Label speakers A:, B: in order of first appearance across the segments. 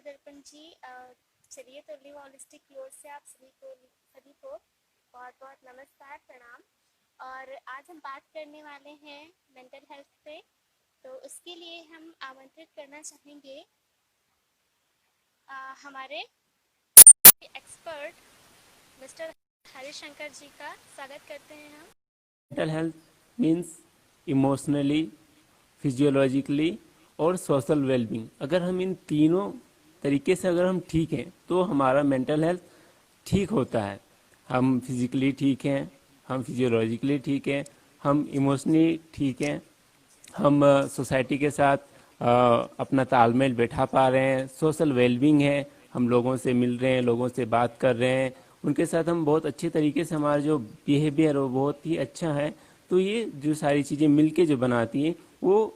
A: नवोदय दर्पण जी। चलिए, तो लिव होलिस्टिक की ओर से आप सभी को बहुत बहुत नमस्कार, प्रणाम। और आज हम बात करने वाले हैं मेंटल हेल्थ पे। तो उसके लिए हम आमंत्रित करना चाहेंगे हमारे एक्सपर्ट मिस्टर हरिशंकर जी का। स्वागत करते हैं हम।
B: Mental health means emotionally, physiologically और सोशल वेलबींग। अगर हम इन तीनों तरीके से अगर हम ठीक हैं तो हमारा मेंटल हेल्थ ठीक होता है। हम फिजिकली ठीक हैं, हम फिजियोलॉजिकली ठीक हैं, हम इमोशनली ठीक हैं, हम सोसाइटी के साथ अपना तालमेल बैठा पा रहे हैं, सोशल वेलबींग है, हम लोगों से मिल रहे हैं, लोगों से बात कर रहे हैं, उनके साथ हम बहुत अच्छे तरीके से, हमारा जो बिहेवियर वो बहुत ही अच्छा है। तो ये जो सारी चीज़ें मिलके जो बनाती हैं वो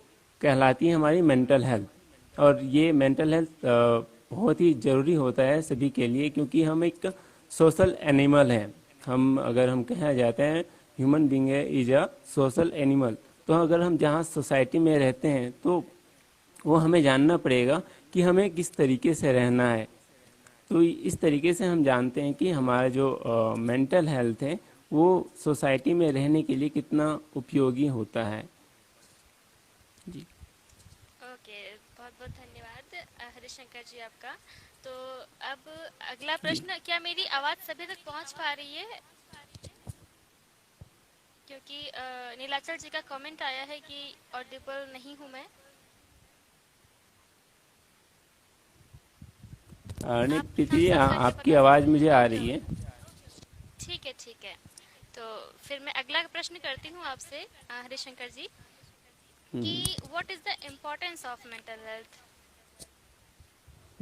B: कहलाती है हमारी मेंटल हेल्थ। और ये मेंटल हेल्थ बहुत ही ज़रूरी होता है सभी के लिए, क्योंकि हम एक सोशल एनिमल हैं। अगर हम कहा जाते हैं human being is a social animal. तो अगर हम जहाँ सोसाइटी में रहते हैं तो वो हमें जानना पड़ेगा कि हमें किस तरीके से रहना है। तो इस तरीके से हम जानते हैं कि हमारा जो मेंटल हेल्थ है वो सोसाइटी में रहने के लिए कितना उपयोगी होता है। जी
A: ओके, बहुत बहुत धन्यवाद हरिशंकर जी आपका। तो अब अगला प्रश्न, क्या मेरी आवाज़ सभी तक पहुंच पा रही है? क्योंकि नीलाचल जी का कमेंट आया है कि ऑडिबल नहीं हूं मैं।
B: नहीं
A: आप
B: प्रीति,
A: कंफर्म करके
B: आपकी
A: बता
B: आवाज़
A: सकते
B: मुझे
A: हैं?
B: आ
A: ओके
B: रही है।
A: ओके, ठीक है ठीक है। तो फिर मैं अगला प्रश्न करती हूँ आपसे हरिशंकर जी कि
B: hmm,
A: what is the importance of mental health?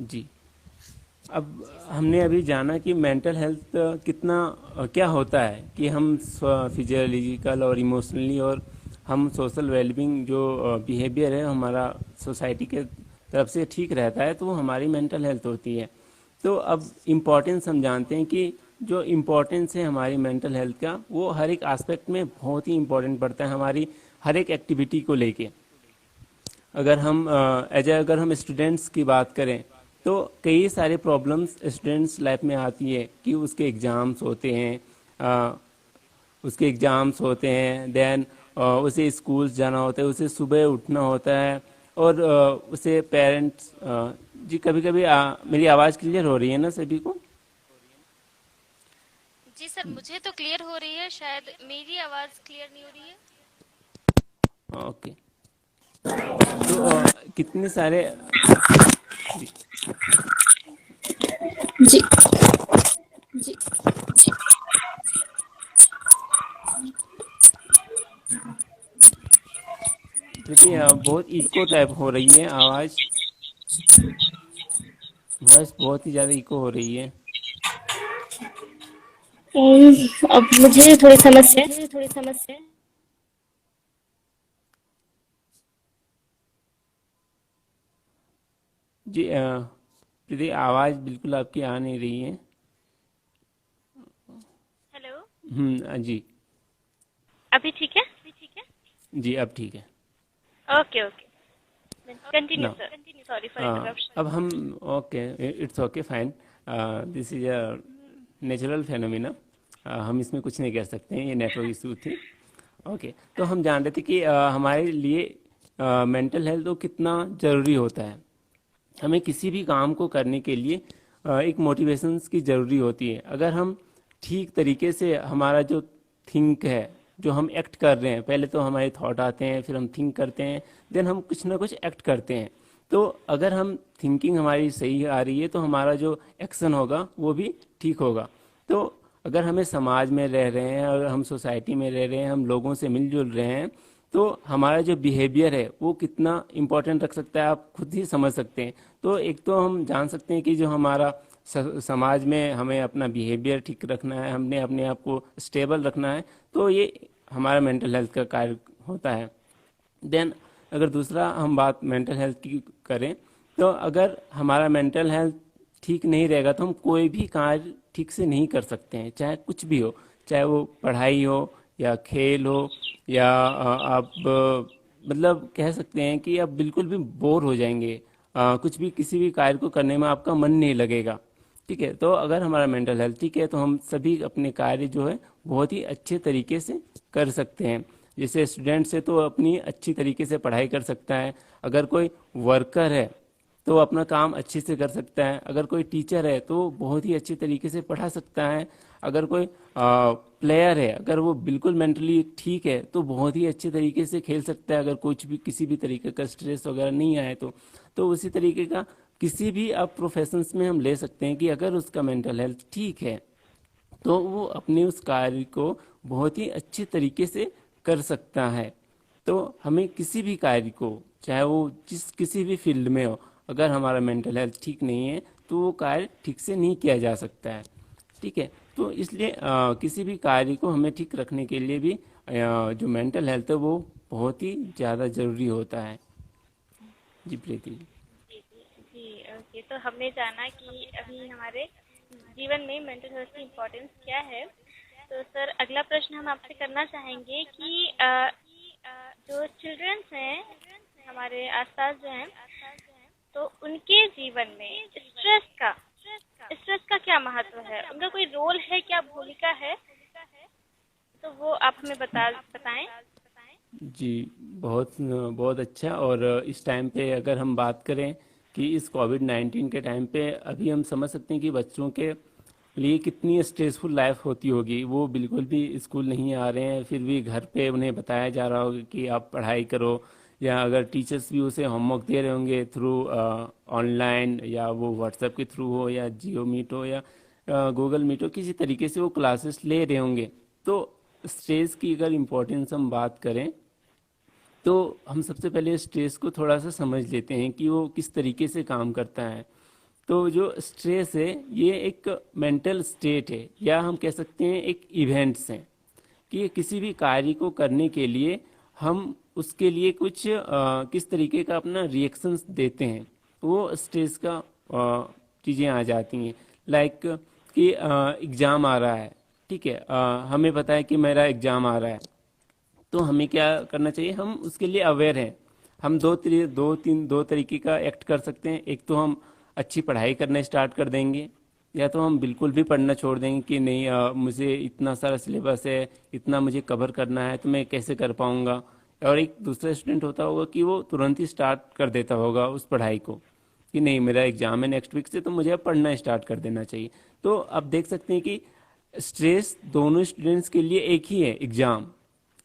B: जी। अब
A: जी सर।
B: हमने अभी जाना कि मेंटल हेल्थ कितना क्या होता है, कि हम फिजियोलॉजिकल और इमोशनली और हम सोशल वेलबींग जो बिहेवियर है हमारा सोसाइटी के तरफ से ठीक रहता है, तो वो हमारी मेंटल हेल्थ होती है। तो अब इम्पोर्टेंस हम जानते हैं कि जो इम्पोर्टेंस है हमारी मेंटल हेल्थ का, वो हर एक एस्पेक्ट में बहुत ही इम्पोर्टेंट पड़ता है, हमारी हर एक एक्टिविटी को लेके। अगर हम स्टूडेंट्स की बात करें तो कई सारे प्रॉब्लम्स स्टूडेंट्स लाइफ में आती है कि उसके एग्ज़ाम्स होते हैं, देन उसे स्कूल जाना होता है, उसे सुबह उठना होता है, और उसे पेरेंट्स जी कभी कभी मेरी आवाज़ क्लियर हो रही है ना सभी को?
A: जी सर, मुझे तो क्लियर हो रही है, शायद मेरी आवाज़ क्लियर नहीं हो रही है।
B: ओके। तो कितने सारे जी
C: जी।
B: जी प्रीति, बहुत इको टाइप हो रही है आवाज़, वॉइस बहुत ही ज़्यादा इको हो रही है।
C: अब मुझे थोड़ी समस्या है।
B: जी प्रीति, आवाज़ बिल्कुल आपकी आ नहीं रही है।
A: हेलो,
B: जी।
A: अभी ठीक है?
B: जी अब ठीक है
A: ओके ओके, कंटिन्यू
B: ना।
A: सर। Sorry for interruption.
B: अब हम okay, it's okay fine, this is a natural phenomena, हम इसमें कुछ नहीं कर सकते हैं, ये नेटवर्क इशू थी। ओके, तो हम जान रहे थे कि हमारे लिए मेंटल हेल्थ तो कितना ज़रूरी होता है। हमें किसी भी काम को करने के लिए एक मोटिवेशंस की ज़रूरी होती है। अगर हम ठीक तरीके से हमारा जो थिंक है, जो हम एक्ट कर रहे हैं, पहले तो हमारे थॉट आते हैं, फिर हम थिंक करते हैं, देन हम कुछ ना कुछ एक्ट करते हैं। तो अगर हम थिंकिंग हमारी सही आ रही है तो हमारा जो एक्शन होगा वो भी ठीक होगा। तो अगर हमें समाज में रह रहे हैं और हम सोसाइटी में रह रहे हैं, हम लोगों से मिलजुल रहे हैं, तो हमारा जो बिहेवियर है वो कितना इम्पोर्टेंट रख सकता है आप खुद ही समझ सकते हैं। तो एक तो हम जान सकते हैं कि जो हमारा समाज में हमें अपना बिहेवियर ठीक रखना है, हमने अपने आप को स्टेबल रखना है, तो ये हमारा मेंटल हेल्थ का कार्य होता है। देन अगर दूसरा हम बात मेंटल हेल्थ की करें, तो अगर हमारा मेंटल हेल्थ ठीक नहीं रहेगा तो हम कोई भी कार्य ठीक से नहीं कर सकते हैं, चाहे कुछ भी हो, चाहे वो पढ़ाई हो या खेल हो, या आप मतलब कह सकते हैं कि आप बिल्कुल भी बोर हो जाएंगे कुछ भी किसी भी कार्य को करने में आपका मन नहीं लगेगा। ठीक है, तो अगर हमारा मेंटल हेल्थ ठीक है तो हम सभी अपने कार्य जो है बहुत ही अच्छे तरीके से कर सकते हैं। जैसे स्टूडेंट्स है तो अपनी अच्छी तरीके से पढ़ाई कर सकता है, अगर कोई वर्कर है तो अपना काम अच्छे से कर सकता है, अगर कोई टीचर है तो बहुत ही अच्छे तरीके से पढ़ा सकता है, अगर कोई प्लेयर है अगर वो बिल्कुल मेंटली ठीक है तो बहुत ही अच्छे तरीके से खेल सकता है, अगर कुछ भी किसी भी तरीके का स्ट्रेस वगैरह नहीं आए तो उसी तरीके का किसी भी अब प्रोफेशंस में हम ले सकते हैं कि अगर उसका मेंटल हेल्थ ठीक है तो वो अपने उस कार्य को बहुत ही अच्छे तरीके से कर सकता है। तो हमें किसी भी कार्य को, चाहे वो किसी भी फील्ड में हो, अगर हमारा मेंटल हेल्थ ठीक नहीं है तो वो कार्य ठीक से नहीं किया जा सकता है। ठीक है, तो इसलिए किसी भी कार्य को हमें ठीक रखने के लिए भी जो मेंटल हेल्थ है वो बहुत ही ज़्यादा ज़रूरी होता है। जी प्रीति जी।
A: जी जी जी, ओके। तो हमने जाना कि अभी हमारे जीवन में मेंटल हेल्थ की इम्पोर्टेंस क्या है। तो सर अगला प्रश्न हम आपसे करना चाहेंगे कि जो चिल्ड्रंस हैं हमारे आसपास जो हैं, तो उनके जीवन में स्ट्रेस का क्या महत्व है, उनका कोई रोल है, क्या भूमिका है, तो वो आप हमें बताएं।
B: जी, बहुत बहुत अच्छा। और इस टाइम पे अगर हम बात करें कि इस कोविड-19 के टाइम पे अभी हम समझ सकते हैं कि बच्चों के लिए कितनी स्ट्रेसफुल लाइफ होती होगी। वो बिल्कुल भी स्कूल नहीं आ रहे हैं, फिर भी घर पे उन्हें बताया जा रहा होगा कि आप पढ़ाई करो, या अगर टीचर्स भी उसे होमवर्क दे रहे होंगे थ्रू ऑनलाइन, या वो व्हाट्सएप के थ्रू हो या जियो मीट हो या गूगल मीट हो, किसी तरीके से वो क्लासेस ले रहे होंगे। तो स्ट्रेस की अगर इम्पोर्टेंस हम बात करें तो हम सबसे पहले स्ट्रेस को थोड़ा सा समझ लेते हैं कि वो किस तरीके से काम करता है। तो जो स्ट्रेस है ये एक मेंटल स्टेट है, या हम कह सकते हैं एक इवेंट्स हैं, कि किसी भी कार्य को करने के लिए हम उसके लिए कुछ किस तरीके का अपना रिएक्शंस देते हैं, वो स्ट्रेस का चीज़ें आ जाती हैं। लाइक कि एग्ज़ाम आ रहा है, ठीक है, हमें पता है कि मेरा एग्ज़ाम आ रहा है, तो हमें क्या करना चाहिए, हम उसके लिए अवेयर हैं। हम दो तरीके का एक्ट कर सकते हैं। एक तो हम अच्छी पढ़ाई करना स्टार्ट कर देंगे, या तो हम बिल्कुल भी पढ़ना छोड़ देंगे कि नहीं मुझे इतना सारा सिलेबस है, इतना मुझे कवर करना है, तो मैं कैसे कर पाऊंगा। और एक दूसरा स्टूडेंट होता होगा कि वो तुरंत ही स्टार्ट कर देता होगा उस पढ़ाई को, कि नहीं मेरा एग्जाम है नेक्स्ट वीक से, तो मुझे अब पढ़ना स्टार्ट कर देना चाहिए। तो अब देख सकते हैं कि स्ट्रेस दोनों स्टूडेंट्स के लिए एक ही है, एग्जाम,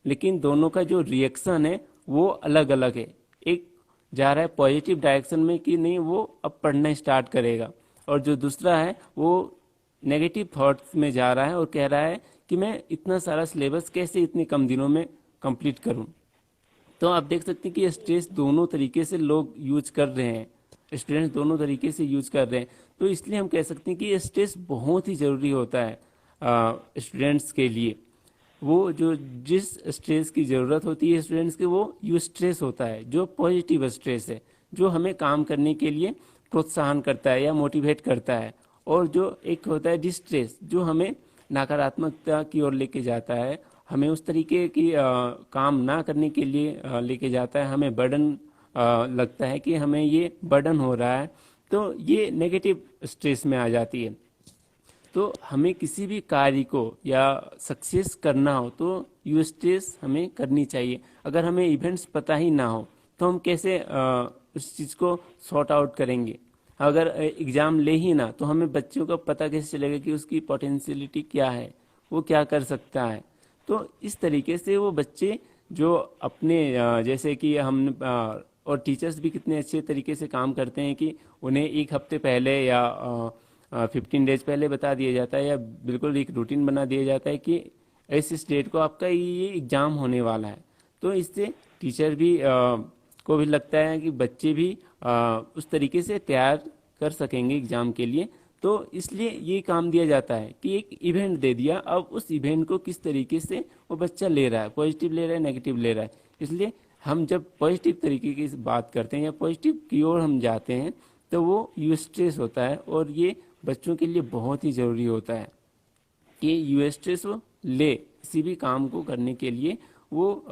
B: लेकिन दोनों का जो रिएक्शन है वो अलग अलग है। एक जा रहा है पॉजिटिव डायरेक्शन में कि नहीं वो अब पढ़ना स्टार्ट करेगा, और जो दूसरा है वो नेगेटिव थॉट्स में जा रहा है और कह रहा है कि मैं इतना सारा सिलेबस कैसे इतने कम दिनों में कंप्लीट करूं। तो आप देख सकते हैं कि स्ट्रेस दोनों तरीके से लोग यूज कर रहे हैं, स्टूडेंट्स दोनों तरीके से यूज कर रहे हैं। तो इसलिए हम कह सकते हैं कि स्ट्रेस बहुत ही ज़रूरी होता है स्टूडेंट्स के लिए। वो जो जिस स्ट्रेस की ज़रूरत होती है स्टूडेंट्स के, वो यू स्ट्रेस होता है जो पॉजिटिव स्ट्रेस है, जो हमें काम करने के लिए प्रोत्साहन करता है या मोटिवेट करता है। और जो एक होता है डिस्ट्रेस, जो हमें नकारात्मकता की ओर लेके जाता है, हमें उस तरीके की काम ना करने के लिए लेके जाता है, हमें बर्डन लगता है कि हमें ये बर्डन हो रहा है, तो ये नेगेटिव स्ट्रेस में आ जाती है। तो हमें किसी भी कार्य को या सक्सेस करना हो तो यू स्ट्रेस हमें करनी चाहिए। अगर हमें इवेंट्स पता ही ना हो तो हम कैसे उस चीज़ को सॉर्ट आउट करेंगे। अगर एग्ज़ाम ले ही ना तो हमें बच्चों का पता कैसे चलेगा कि उसकी पोटेंशियलिटी क्या है, वो क्या कर सकता है। तो इस तरीके से वो बच्चे जो अपने जैसे कि हम और टीचर्स भी कितने अच्छे तरीके से काम करते हैं कि उन्हें एक हफ्ते पहले या 15 डेज पहले बता दिया जाता है, या बिल्कुल एक रूटीन बना दिया जाता है कि इस डेट को आपका ये एग्ज़ाम होने वाला है। तो इससे टीचर भी को भी लगता है कि बच्चे भी उस तरीके से तैयार कर सकेंगे एग्ज़ाम के लिए। तो इसलिए ये काम दिया जाता है कि एक इवेंट दे दिया, अब उस इवेंट को किस तरीके से वो बच्चा ले रहा है, पॉजिटिव ले रहा है नेगेटिव ले रहा है। इसलिए हम जब पॉजिटिव तरीके की बात करते हैं या पॉजिटिव की ओर हम जाते हैं तो वो यू स्ट्रेस होता है, और ये बच्चों के लिए बहुत ही ज़रूरी होता है कि यू स्ट्रेस वो ले, किसी भी काम को करने के लिए वो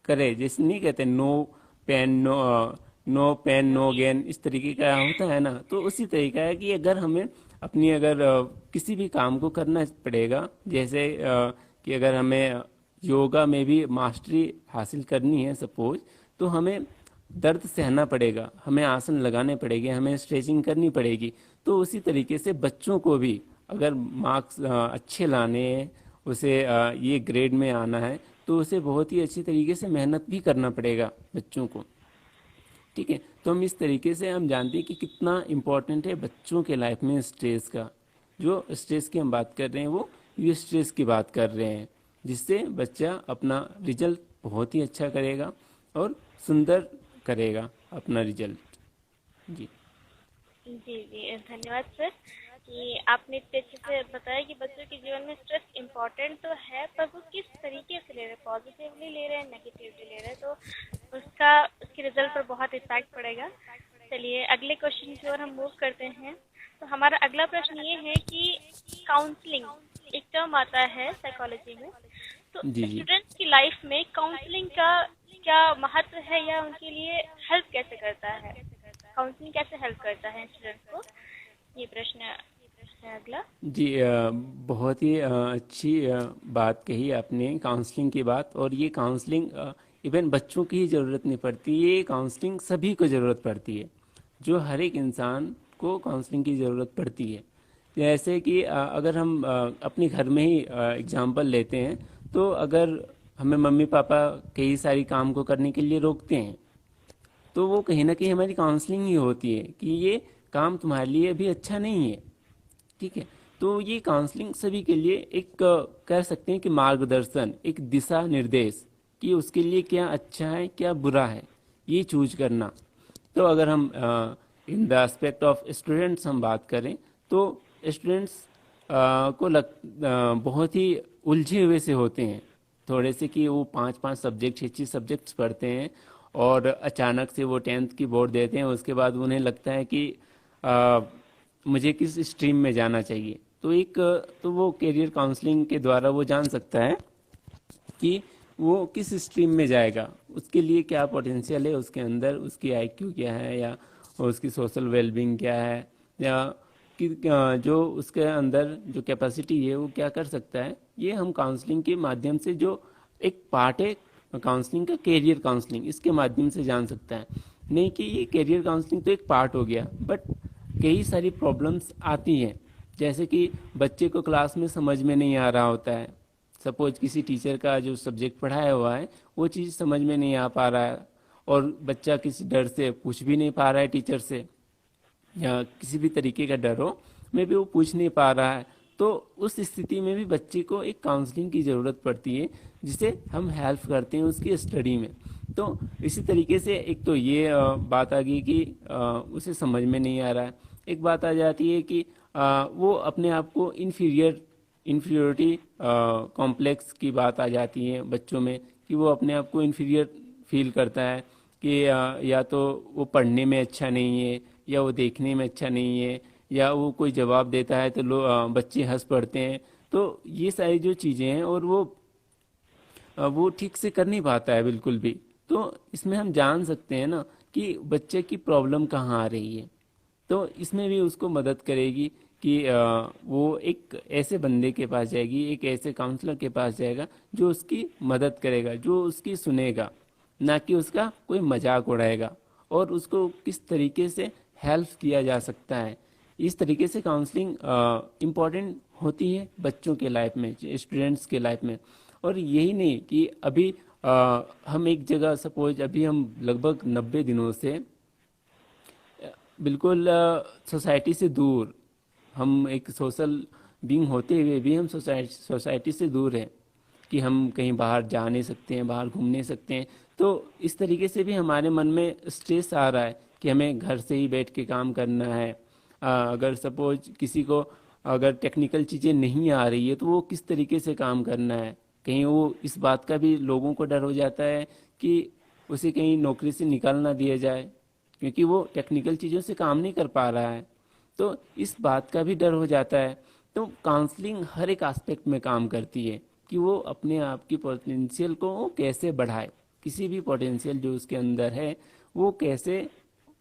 B: करे। जैसे नहीं कहते no pain no pain no gain, इस तरीके का होता है ना। तो उसी तरीका है कि अगर हमें अपनी अगर किसी भी काम को करना पड़ेगा, जैसे कि अगर हमें योगा में भी मास्टरी हासिल करनी है सपोज, तो हमें दर्द सहना पड़ेगा, हमें आसन लगाने पड़ेंगे, हमें स्ट्रेचिंग करनी पड़ेगी। तो उसी तरीके से बच्चों को भी अगर मार्क्स अच्छे लाने हैं, उसे ये ग्रेड में आना है, तो उसे बहुत ही अच्छी तरीके से मेहनत भी करना पड़ेगा बच्चों को। ठीक है, तो हम इस तरीके से हम जानते हैं कि कितना इम्पोर्टेंट है बच्चों के लाइफ में स्ट्रेस का। जो स्ट्रेस की हम बात कर रहे हैं वो ये स्ट्रेस की बात कर रहे हैं, जिससे बच्चा अपना रिजल्ट बहुत ही अच्छा करेगा और सुंदर करेगा अपना रिजल्ट। जी
A: जी जी, धन्यवाद सर कि आपने इतने अच्छे से बताया कि बच्चों के जीवन में स्ट्रेस इम्पोर्टेंट तो है, पर वो किस तरीके से ले रहे हैं, पॉजिटिवली ले रहे हैं, नेगेटिवली ले रहे हैं, तो उसके रिजल्ट पर बहुत इफेक्ट पड़ेगा। चलिए अगले क्वेश्चन की ओर हम मूव करते हैं। तो हमारा अगला प्रश्न ये है कि काउंसलिंग एक टर्म आता है साइकोलॉजी में, तो
B: जी जी
A: स्टूडेंट्स की लाइफ में काउंसलिंग का क्या महत्व है या उनके लिए हेल्प कैसे करता है, काउंसलिंग कैसे हेल्प करता है स्टूडेंट्स को, ये प्रश्न है अगला।
B: जी बहुत ही अच्छी बात कही आपने काउंसलिंग की बात। और ये काउंसलिंग इवन बच्चों की ही ज़रूरत नहीं पड़ती, ये काउंसलिंग सभी को ज़रूरत पड़ती है। जो हर एक इंसान को काउंसलिंग की ज़रूरत पड़ती है। जैसे कि अगर हम अपने घर में ही एग्जांपल लेते हैं, तो अगर हमें मम्मी पापा कई सारी काम को करने के लिए रोकते हैं, तो वो कहीं ना कहीं हमारी काउंसलिंग ही होती है कि ये काम तुम्हारे लिए अभी अच्छा नहीं है। ठीक है, तो ये काउंसलिंग सभी के लिए एक कह सकते हैं कि मार्गदर्शन, एक दिशा निर्देश कि उसके लिए क्या अच्छा है क्या बुरा है, ये चूज करना। तो अगर हम in the aspect of students हम बात करें, तो स्टूडेंट्स बहुत ही उलझे हुए से होते हैं थोड़े से, कि वो 5-5 सब्जेक्ट 6-6 सब्जेक्ट्स पढ़ते हैं और अचानक से वो 10th की बोर्ड देते हैं। उसके बाद उन्हें लगता है कि मुझे किस स्ट्रीम में जाना चाहिए। तो वो करियर काउंसलिंग के द्वारा वो जान सकता है कि वो किस स्ट्रीम में जाएगा, उसके लिए क्या पोटेंशियल है उसके अंदर, उसकी आईक्यू क्या है, या उसकी सोशल वेलबींग क्या है, या कि जो उसके अंदर जो कैपेसिटी है वो क्या कर सकता है। ये हम काउंसलिंग के माध्यम से, जो एक पार्ट है काउंसलिंग का, कैरियर काउंसलिंग, इसके माध्यम से जान सकता है। नहीं कि ये कैरियर काउंसलिंग तो एक पार्ट हो गया, बट कई सारी प्रॉब्लम्स आती हैं। जैसे कि बच्चे को क्लास में समझ में नहीं आ रहा होता है, सपोज किसी टीचर का जो सब्जेक्ट पढ़ाया हुआ है वो चीज़ समझ में नहीं आ पा रहा है, और बच्चा किसी डर से पूछ भी नहीं पा रहा है टीचर से, या किसी भी तरीके का डर हो में भी वो पूछ नहीं पा रहा है। तो उस स्थिति में भी बच्चे को एक काउंसलिंग की ज़रूरत पड़ती है, जिसे हम हेल्प करते हैं उसकी स्टडी में। तो इसी तरीके से एक तो ये बात आ गई कि उसे समझ में नहीं आ रहा है। एक बात आ जाती है कि वो अपने आप को इन्फीरियोरिटी कॉम्प्लेक्स की बात आ जाती है बच्चों में, कि वो अपने आप को इन्फीरियर फील करता है कि या तो वो पढ़ने में अच्छा नहीं है, या वो देखने में अच्छा नहीं है, या वो कोई जवाब देता है तो बच्चे हंस पड़ते हैं। तो ये सारी जो चीज़ें हैं, और वो ठीक से कर नहीं पाता है बिल्कुल भी। तो इसमें हम जान सकते हैं ना कि बच्चे की प्रॉब्लम कहाँ आ रही है। तो इसमें भी उसको मदद करेगी कि वो एक ऐसे बंदे के पास जाएगी, एक ऐसे काउंसलर के पास जाएगा जो उसकी मदद करेगा, जो उसकी सुनेगा, ना कि उसका कोई मजाक उड़ाएगा, और उसको किस तरीके से हेल्प किया जा सकता है। इस तरीके से काउंसलिंग इम्पॉर्टेंट होती है बच्चों के लाइफ में, स्टूडेंट्स के लाइफ में। और यही नहीं कि अभी हम एक जगह, सपोज अभी हम लगभग 90 दिनों से बिल्कुल सोसाइटी से दूर, हम एक सोशल बीइंग होते हुए भी हम सोसाइटी से दूर हैं, कि हम कहीं बाहर जा नहीं सकते हैं, बाहर घूम नहीं सकते हैं। तो इस तरीके से भी हमारे मन में स्ट्रेस आ रहा है कि हमें घर से ही बैठ के काम करना है। अगर सपोज किसी को अगर टेक्निकल चीज़ें नहीं आ रही है, तो वो किस तरीके से काम करना है। कहीं वो इस बात का भी लोगों को डर हो जाता है कि उसे कहीं नौकरी से निकाल ना दिया जाए, क्योंकि वो टेक्निकल चीज़ों से काम नहीं कर पा रहा है। तो इस बात का भी डर हो जाता है। तो काउंसलिंग हर एक एस्पेक्ट में काम करती है कि वो अपने आप की पोटेंशियल को वो कैसे बढ़ाए, किसी भी पोटेंशियल जो उसके अंदर है वो कैसे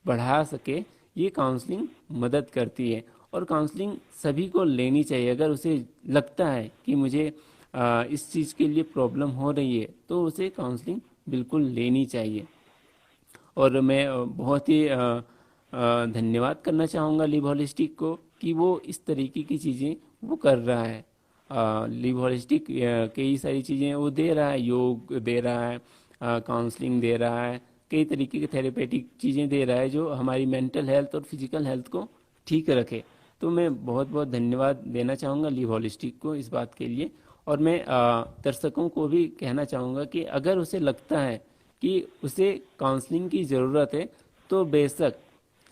B: बढ़ा सके, ये काउंसलिंग मदद करती है। और काउंसलिंग सभी को लेनी चाहिए। अगर उसे लगता है कि मुझे इस चीज़ के लिए प्रॉब्लम हो रही है तो उसे काउंसलिंग बिल्कुल लेनी चाहिए। और मैं बहुत ही धन्यवाद करना चाहूँगा लिव होलिस्टिक को कि वो इस तरीके की चीज़ें वो कर रहा है। लिव होलिस्टिक कई सारी चीज़ें वो दे रहा है, योग दे रहा है, काउंसलिंग दे रहा है, कई तरीके की थेरेपेटिक चीज़ें दे रहा है जो हमारी मेंटल हेल्थ और फिजिकल हेल्थ को ठीक रखे। तो मैं बहुत बहुत धन्यवाद देना चाहूँगा लिव होलिस्टिक को इस बात के लिए। और मैं दर्शकों को भी कहना चाहूँगा कि अगर उसे लगता है कि उसे काउंसलिंग की ज़रूरत है तो बेशक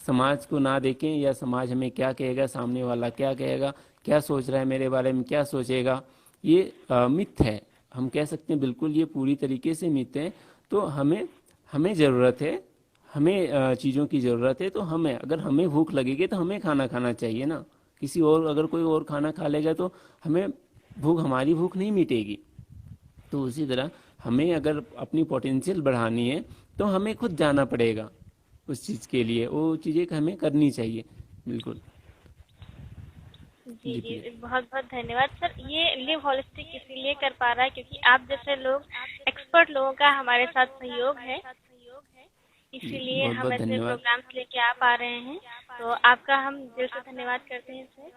B: समाज को ना देखें, या समाज हमें क्या कहेगा, सामने वाला क्या कहेगा, क्या सोच रहा है मेरे बारे में, क्या सोचेगा, ये मिथ है। हम कह सकते हैं बिल्कुल ये पूरी तरीके से मिथ है। तो हमें हमें ज़रूरत है, हमें चीज़ों की ज़रूरत है, तो हमें, अगर हमें भूख लगेगी तो हमें खाना खाना चाहिए ना। किसी और, अगर कोई और खाना खा लेगा तो हमें हमारी भूख नहीं मिटेगी। तो उसी तरह हमें अगर अपनी पोटेंशियल बढ़ानी है तो हमें खुद जाना पड़ेगा उस चीज़ के लिए, वो चीज़ें हमें करनी चाहिए। बिल्कुल
A: जी
B: जी
A: जी,
B: प्रिया।
A: बहुत बहुत धन्यवाद सर। ये लिव होलिस्टिक इसीलिए कर पा रहा है क्योंकि आप जैसे लोग, एक्सपर्ट लोगों का हमारे साथ सहयोग है,
B: जी
A: इसीलिए
B: बहुत
A: हम
B: बहुत
A: ऐसे
B: धन्यवाद।
A: प्रोग्राम्स लेके आ पा रहे हैं। तो आपका हम दिल से धन्यवाद करते हैं सर।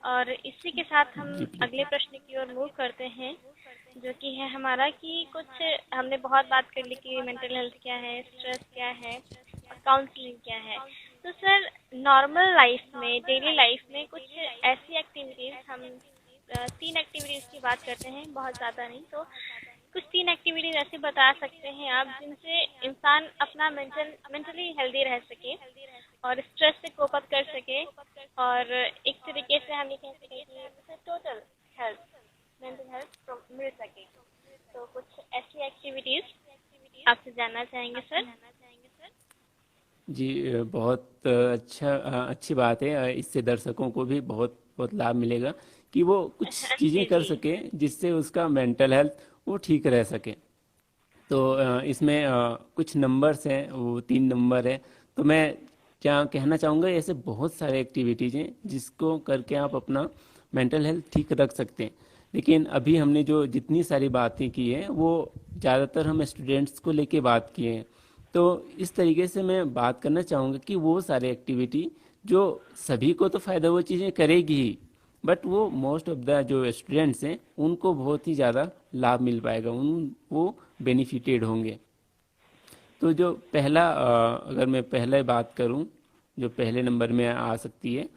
A: और इसी के साथ हम
B: जी प्रिया।
A: अगले प्रश्न की ओर मूव करते हैं, जो कि है हमारा कि कुछ हमने बहुत बात कर ली कि मेंटल हेल्थ क्या है, स्ट्रेस क्या है, काउंसलिंग क्या है। तो सर नॉर्मल लाइफ में, डेली लाइफ में कुछ ऐसी एक्टिविटीज हम 3 एक्टिविटीज की बात करते हैं, बहुत ज़्यादा नहीं, तो कुछ 3 एक्टिविटीज ऐसे बता सकते हैं आप जिनसे इंसान अपना मेंटली हेल्दी रह सके और स्ट्रेस से कोप अप कर सके, और एक तरीके से हम ये कह सकें कि उसे टोटल हेल्थ, मेंटल हेल्थ मिल सके। तो कुछ ऐसी एक्टिविटीज आपसे जानना चाहेंगे सर।
B: जी बहुत अच्छी बात है। इससे दर्शकों को भी बहुत बहुत लाभ मिलेगा कि वो कुछ चीज़ें
A: जी
B: कर
A: जी।
B: सके जिससे उसका मेंटल हेल्थ वो ठीक रह सके। तो इसमें कुछ नंबर्स हैं, वो 3 नंबर है। तो मैं क्या कहना चाहूँगा, ऐसे बहुत सारे एक्टिविटीज़ हैं जिसको करके आप अपना मेंटल हेल्थ ठीक रख सकते हैं। लेकिन अभी हमने जो जितनी सारी बातें की हैं वो ज़्यादातर हम स्टूडेंट्स को लेके बात किए हैं। तो इस तरीके से मैं बात करना चाहूँगा कि वो सारी एक्टिविटी जो सभी को तो फ़ायदा वो चीज़ें करेगी ही, बट वो मोस्ट ऑफ द जो स्टूडेंट्स हैं उनको बहुत ही ज़्यादा लाभ मिल पाएगा, वो बेनिफिटेड होंगे। तो जो पहला अगर मैं पहले बात करूं, जो पहले नंबर में आ सकती है,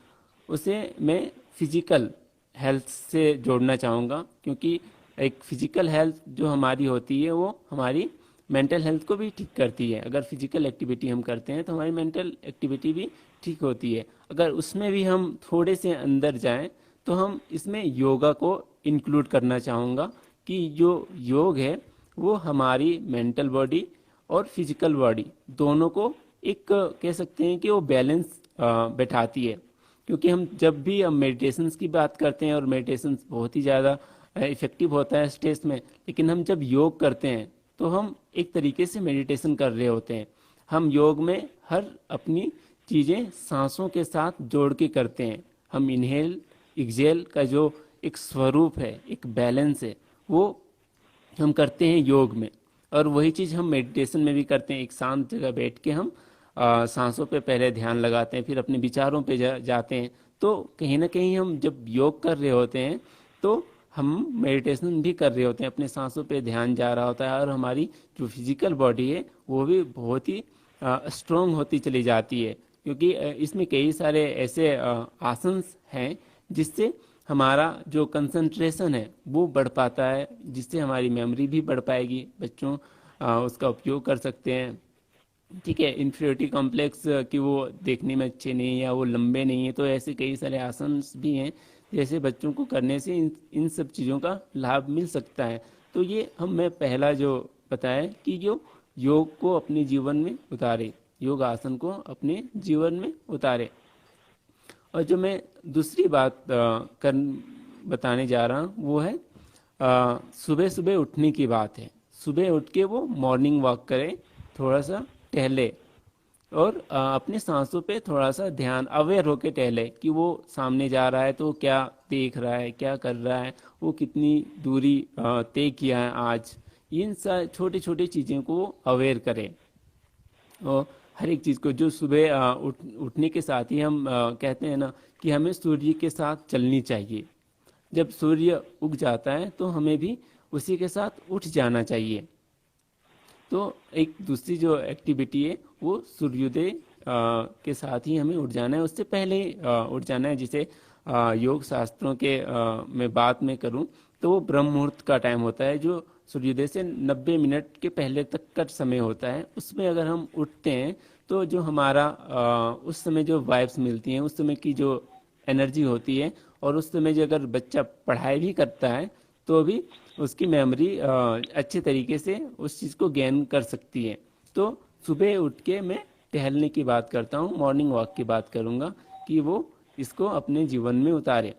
B: उसे मैं फिजिकल हेल्थ से जोड़ना चाहूँगा। क्योंकि एक फिजिकल हेल्थ जो हमारी होती है वो हमारी मेंटल हेल्थ को भी ठीक करती है। अगर फिजिकल एक्टिविटी हम करते हैं तो हमारी मेंटल एक्टिविटी भी ठीक होती है। अगर उसमें भी हम थोड़े से अंदर जाएं तो हम इसमें योगा को इंक्लूड करना चाहूँगा कि जो योग है वो हमारी मेंटल बॉडी और फिजिकल बॉडी दोनों को एक कह सकते हैं कि वो बैलेंस बैठाती है। क्योंकि हम जब भी हम मेडिटेशंस की बात करते हैं, और मेडिटेशंस बहुत ही ज़्यादा इफ़ेक्टिव होता है स्ट्रेस में, लेकिन हम जब योग करते हैं तो हम एक तरीके से मेडिटेशन कर रहे होते हैं। हम योग में हर अपनी चीज़ें सांसों के साथ जोड़ के करते हैं। हम इनहेल एक्सहेल का जो एक स्वरूप है, एक बैलेंस है, वो हम करते हैं योग में। और वही चीज़ हम मेडिटेशन में भी करते हैं। एक शांत जगह बैठ के हम सांसों पे पहले ध्यान लगाते हैं, फिर अपने विचारों पे जाते हैं। तो कहीं ना कहीं हम जब योग कर रहे होते हैं तो हम मेडिटेशन भी कर रहे होते हैं, अपने सांसों पे ध्यान जा रहा होता है, और हमारी जो फिजिकल बॉडी है वो भी बहुत ही स्ट्रोंग होती चली जाती है। क्योंकि इसमें कई सारे ऐसे आसन्स हैं जिससे हमारा जो कंसंट्रेशन है वो बढ़ पाता है, जिससे हमारी मेमोरी भी बढ़ पाएगी। बच्चों उसका उपयोग कर सकते हैं। ठीक है, इन्फीरियोरिटी कॉम्प्लेक्स कि वो देखने में अच्छे नहीं या वो लंबे नहीं है, तो ऐसे कई सारे आसन भी हैं जैसे बच्चों को करने से इन सब चीज़ों का लाभ मिल सकता है। तो ये मैं पहला जो बताया कि जो योग को अपने जीवन में उतारे, योग आसन को अपने जीवन में उतारे। और जो मैं दूसरी बात बताने जा रहा हूँ वो है सुबह सुबह उठने की बात है। सुबह उठ के वो मॉर्निंग वॉक करें, थोड़ा सा टहले, और अपने सांसों पे थोड़ा सा ध्यान अवेयर होके टहले कि वो सामने जा रहा है तो क्या देख रहा है, क्या कर रहा है, वो कितनी दूरी तय किया है आज। इन छोटी छोटी चीज़ों को अवेयर करें। और हर एक चीज़ को जो सुबह उठने के साथ ही हम कहते हैं ना कि हमें सूर्य के साथ चलनी चाहिए। जब सूर्य उग जाता है तो हमें भी उसी के साथ उठ जाना चाहिए। तो एक दूसरी जो एक्टिविटी है वो सूर्योदय के साथ ही हमें उठ जाना है, उससे पहले ही उठ जाना है। जिसे योग शास्त्रों के मैं बात में करूं तो वो ब्रह्म मुहूर्त का टाइम होता है, जो सूर्योदय से 90 मिनट के पहले तक का समय होता है। उसमें अगर हम उठते हैं तो जो हमारा उस समय जो वाइब्स मिलती हैं, उस समय की जो एनर्जी होती है, और उस समय जो अगर बच्चा पढ़ाई भी करता है तो भी उसकी मेमोरी अच्छे तरीके से उस चीज़ को गेन कर सकती है। तो सुबह उठ के मैं टहलने की बात करता हूँ, मॉर्निंग वॉक की बात करूँगा कि वो इसको अपने जीवन में उतारे।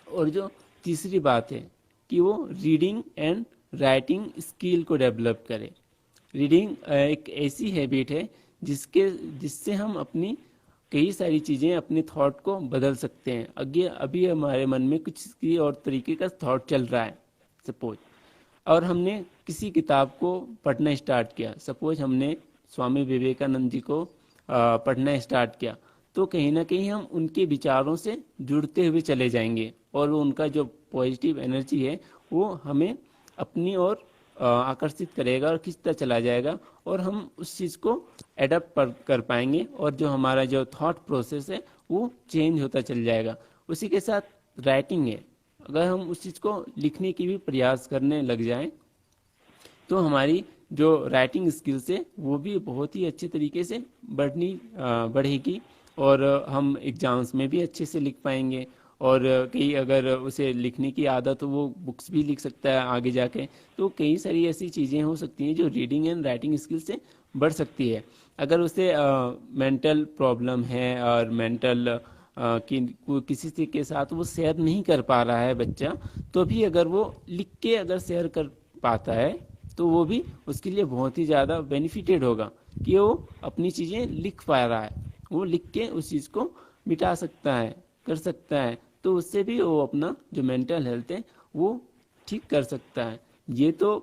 B: और जो तीसरी बात है कि वो रीडिंग एंड राइटिंग स्किल को डेवलप करे। रीडिंग एक ऐसी हैबिट है जिससे हम अपनी कई सारी चीज़ें, अपने थॉट को बदल सकते हैं। अभी अभी हमारे मन में कुछ किसी और तरीके का थॉट चल रहा है सपोज, और हमने किसी किताब को पढ़ना स्टार्ट किया, सपोज हमने स्वामी विवेकानंद जी को पढ़ना स्टार्ट किया, तो कहीं ना कहीं हम उनके विचारों से जुड़ते हुए चले जाएंगे, और वो उनका जो पॉजिटिव एनर्जी है वो हमें अपनी ओर आकर्षित करेगा और खींचता चला जाएगा, और हम उस चीज़ को एडप्ट कर पाएंगे, और जो हमारा जो थॉट प्रोसेस है वो चेंज होता चल जाएगा। उसी के साथ राइटिंग है, अगर हम उस चीज़ को लिखने की भी प्रयास करने लग जाएं तो हमारी जो राइटिंग स्किल्स है वो भी बहुत ही अच्छे तरीके से बढ़ेगी, और हम एग्जाम्स में भी अच्छे से लिख पाएंगे। और कई अगर उसे लिखने की आदत हो वो बुक्स भी लिख सकता है आगे जाके। तो कई सारी ऐसी चीज़ें हो सकती हैं जो रीडिंग एंड राइटिंग स्किल्स से बढ़ सकती है। अगर उसे मेंटल प्रॉब्लम है और मेंटल किसी से के साथ वो शेयर नहीं कर पा रहा है बच्चा, तो भी अगर वो लिख के अगर शेयर कर पाता है तो वो भी उसके लिए बहुत ही ज़्यादा बेनिफिटेड होगा कि वो अपनी चीज़ें लिख पा रहा है, वो लिख के उस चीज़ को मिटा सकता है, कर सकता है। तो उससे भी वो अपना जो मेंटल हेल्थ है वो ठीक कर सकता है। ये तो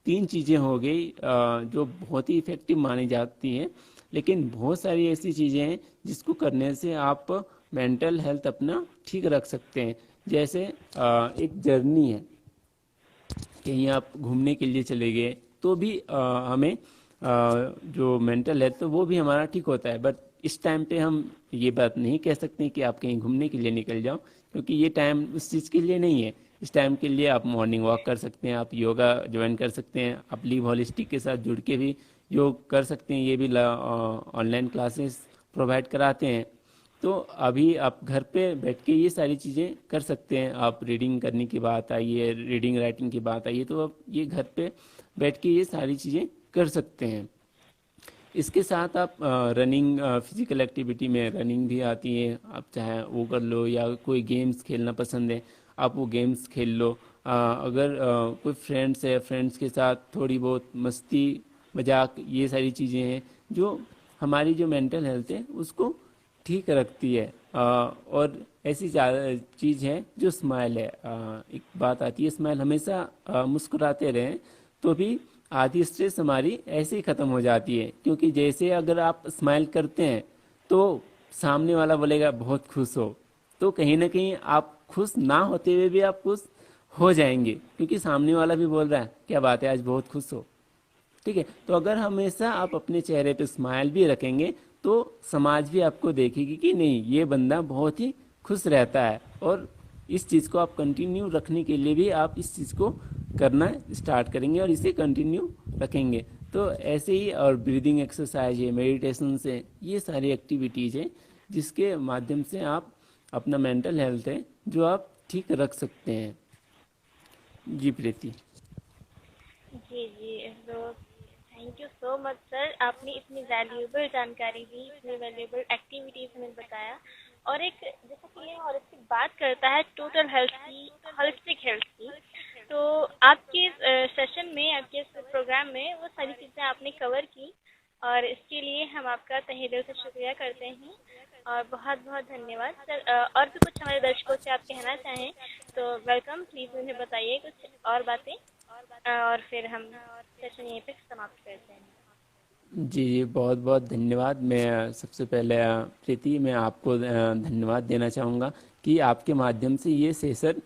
B: तीन चीज़ें हो गई जो बहुत ही इफ़ेक्टिव मानी जाती हैं, लेकिन बहुत सारी ऐसी चीज़ें हैं जिसको करने से आप मेंटल हेल्थ अपना ठीक रख सकते हैं। जैसे एक जर्नी है, कहीं आप घूमने के लिए चले गए तो भी हमें जो मेंटल हेल्थ वो भी हमारा ठीक होता है। बट इस टाइम पे हम ये बात नहीं कह सकते कि आप कहीं घूमने के लिए निकल जाओ, क्योंकि ये टाइम उस चीज़ के लिए नहीं है। इस टाइम के लिए आप मॉर्निंग वॉक कर सकते हैं, आप योगा ज्वाइन कर सकते हैं, आप लिव होलिस्टिक के साथ जुड़ के भी योग कर सकते हैं। ये भी ऑनलाइन क्लासेस प्रोवाइड कराते हैं। तो अभी आप घर पे बैठ के ये सारी चीज़ें कर सकते हैं। आप रीडिंग करने की बात आई है, रीडिंग राइटिंग की बात आई है, तो आप ये घर पे बैठ के ये सारी चीज़ें कर सकते हैं। इसके साथ आप रनिंग, फिजिकल एक्टिविटी में रनिंग भी आती है, आप चाहे वो कर लो, या कोई गेम्स खेलना पसंद है आप वो गेम्स खेल लो। अगर कोई फ्रेंड्स है, फ्रेंड्स के साथ थोड़ी बहुत मस्ती मजाक, ये सारी चीज़ें हैं जो हमारी जो मेंटल हेल्थ है उसको ठीक रखती है। और ऐसी चीज़ है जो स्माइल है। एक बात आती है, स्माइल हमेशा मुस्कुराते रहें तो भी आधी स्ट्रेस हमारी ऐसे ही ख़त्म हो जाती है। क्योंकि जैसे अगर आप स्माइल करते हैं तो सामने वाला बोलेगा बहुत खुश हो, तो कहीं ना कहीं आप खुश ना होते हुए भी आप खुश हो जाएंगे, क्योंकि सामने वाला भी बोल रहा है क्या बात है आज बहुत खुश हो। ठीक है, तो अगर हमेशा आप अपने चेहरे पे स्माइल भी रखेंगे तो समाज भी आपको देखेगी कि नहीं ये बंदा बहुत ही खुश रहता है। और इस चीज़ को आप कंटिन्यू रखने के लिए भी आप इस चीज़ को करना स्टार्ट करेंगे और इसे कंटिन्यू रखेंगे। तो ऐसे ही, और ब्रीदिंग एक्सरसाइज है, मेडिटेशन से, ये सारी एक्टिविटीज़ हैं जिसके माध्यम से आप अपना मेंटल हेल्थ है जो आप ठीक रख सकते हैं। जी प्रीति।
A: जी जी, तो thank you so much sir, आपने इतनी वैल्यूएबल जानकारी दी, इतनी वैल्यूएबल एक्टिविटीज में बताया। और एक जैसे कि ये हॉलिस्टिक बात करता है टोटल हेल्थ की, होलिस्टिक हेल्थ की, तो आपके सेशन में, आपके प्रोग्राम में वो सारी चीज़ें आपने कवर की। और इसके लिए हम आपका तहे दिल से शुक्रिया करते हैं और बहुत बहुत धन्यवाद सर। और भी कुछ हमारे दर्शकों से आप कहना चाहें तो वेलकम, प्लीज़ उन्हें बताइए कुछ और बातें और फिर हम सेशन यहीं पे समाप्त करते हैं।
B: जी जी, बहुत बहुत धन्यवाद। मैं सबसे पहले प्रीति, मैं आपको धन्यवाद देना चाहूँगा कि आपके माध्यम से ये सेशन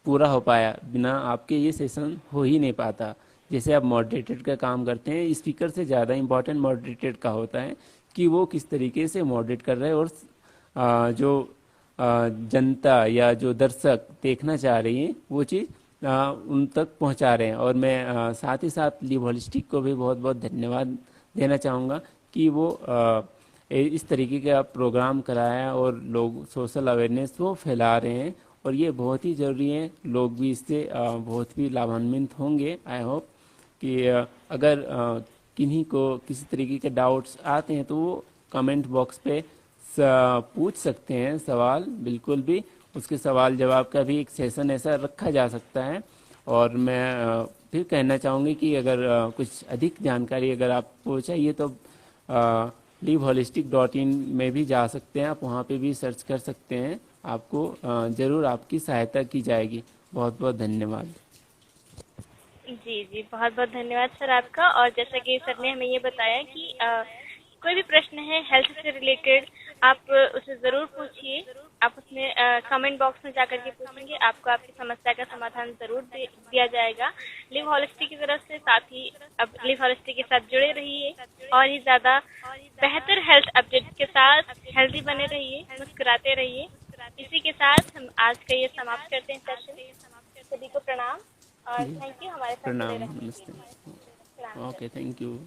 B: पूरा हो पाया। बिना आपके ये सेशन हो ही नहीं पाता। जैसे आप मॉडरेटेड का काम करते हैं, स्पीकर से ज़्यादा इम्पोर्टेंट मॉडरेटेड का होता है कि वो किस तरीके से मॉडरेट कर रहे हैं और जो जनता या जो दर्शक देखना चाह रही हैं वो चीज़ उन तक पहुंचा रहे हैं। और मैं साथ ही साथ लिव होलिस्टिक को भी बहुत बहुत धन्यवाद देना चाहूँगा कि वो इस तरीके का प्रोग्राम कराया और लोग सोशल अवेयरनेस वो फैला रहे हैं और ये बहुत ही ज़रूरी है। लोग भी इससे बहुत भी लाभान्वित होंगे। आई होप कि अगर किन्हीं को किसी तरीके के डाउट्स आते हैं तो वो कमेंट बॉक्स पे पूछ सकते हैं सवाल। बिल्कुल भी उसके सवाल जवाब का भी एक सेशन ऐसा रखा जा सकता है। और मैं फिर कहना चाहूँगी कि अगर कुछ अधिक जानकारी अगर आपको चाहिए तो liveholistic.in में भी जा सकते हैं आप, वहाँ पे भी सर्च कर सकते हैं। आपको ज़रूर आपकी सहायता की जाएगी। बहुत बहुत धन्यवाद।
A: जी जी, बहुत बहुत धन्यवाद सर आपका। और जैसा कि सर ने हमें ये बताया कि कोई भी प्रश्न है हेल्थ से रिलेटेड आप उसे ज़रूर पूछिए। आप उसमें कमेंट बॉक्स में जाकर के पूछेंगे, आपको आपकी समस्या का समाधान ज़रूर दिया जाएगा लिव होलिस्टिक की तरफ से। साथ ही अब लिव होलिस्टिक के साथ जुड़े रहिए और ही ज़्यादा बेहतर हेल्थ अपडेट के साथ हेल्दी बने रहिए, मुस्कुराते रहिए। इसी के साथ हम आज का ये समाप्त करते हैं सेशन। सभी को प्रणाम और थैंक यू हमारे साथ जुड़े
B: प्रणाम,
A: रहने के
B: नमस्ते।
A: लिए। प्रणाम सर।
B: Okay, thank you.